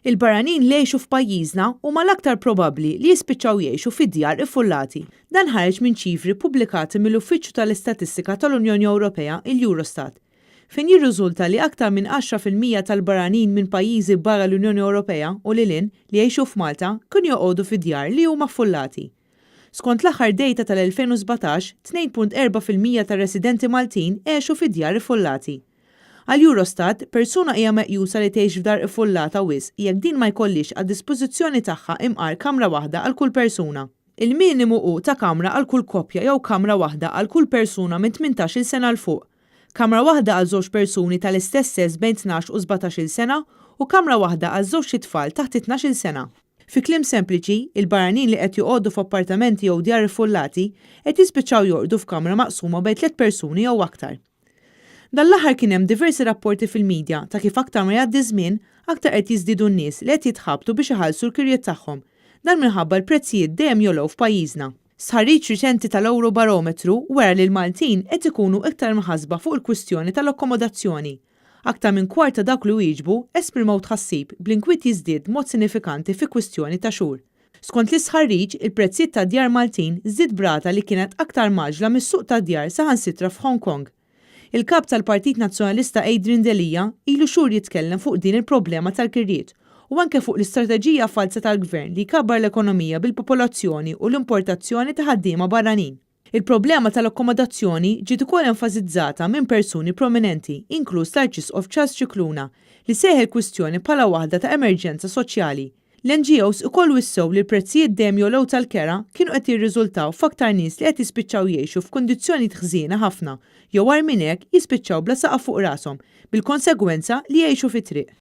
Il-barranin li jgħixu f'pajjiżna huma l-aktar probabbli li jispiċċaw jgħixu fid-djar iffullati. Dan ħareġ minn ċifri pubblikati mill-Uffiċċju tal-Istatistika tal-Unjoni Ewropea, il-Eurostat, fejn jirriżulta li aktar minn 10% tal-barranin minn pajjiżi barra l-Unjoni Ewropea u lilin li jgħixu f'Malta kienu joqogħdu fid-djar li huma affullati. Skont l-aħħar dejta tal-2017, 2.4% tar-residenti Maltin għexu fid-djar iffullati. Għal-Eurostat, persuna hija meqjusa li tgħix f'dar iffullata wisq jekk din ma jkollix għad dispożizzjoni tagħha imqar kamra waħda għal kull persuna. Il-minimu hu ta' kamra għal kull koppja jew kamra waħda għal kull persuna minn 18-il sena l fuq. Kamra waħda għal żewġ persuni tal-istess sess bejn 12 u 17-il sena u kamra waħda għal żewġ tfal taħt 12-il sena. Fi kliem sempliċi, il-barranin li qed joqogħdu f'appartamenti jew djar iffullati qed jispiċċaw jorqdu f'kamra maqsuma bejn 3 persuni jew aktar. Dan l-aħħar kien hemm diversi rapporti fil-medja ta' kif aktar ma jgħaddi żmien aktar qed jiżdiedu n-nies li qed jitħabbtu biex iħallsu l-kirjiet tagħhom. Dan minħabba l-prezzijiet dejjem jolgħu f'pajjiżna. Sħarriġ riċenti tal-Eurobarometru wera li l-Maltin qed ikunu iktar mħassba fuq il-kwistjoni tal-akkomodazzjoni. Aktar minn kwarta dak li wieġbu esprimew tħassib bl-inkwiet jiżdied mod sinifikanti fi kwistjoni ta' xhur. Skont l-isħarriġ, il-prezzijiet ta' djar Maltin żdied brata li kienet aktar maġla mis-suq ta' djar saħansitra f'Hong Kong. Il-kap tal-Partit Nazzjonalista Adrian Delija ilu xhur jitkellem fuq din il-problema tal-kirriet u anke fuq l-istrateġija falsa tal-gvern li jkabbar l-ekonomija bil-popolazzjoni u l-importazzjoni ta' ħaddiema barranin. Il-problema tal-akkomodazzjoni ġiet ukoll enfasizzata minn persuni prominenti, inkluż l-Arċisqof Charles Cicluna, li seħħ il-kwistjoni bħala waħda ta' emerġenza soċjali. L-NGOs ukoll wissew li l-prezzijiet dejjem jolgħu tal-kera kienu qed jirriżultaw f'aktar nies li qed jispiċċaw jgħixu f'kundizzjonijiet ħżiena ħafna jew għar minn hekk jispiċċaw bla saqaf fuq rashom bil-konsegwenza li jgħixu fit-triq.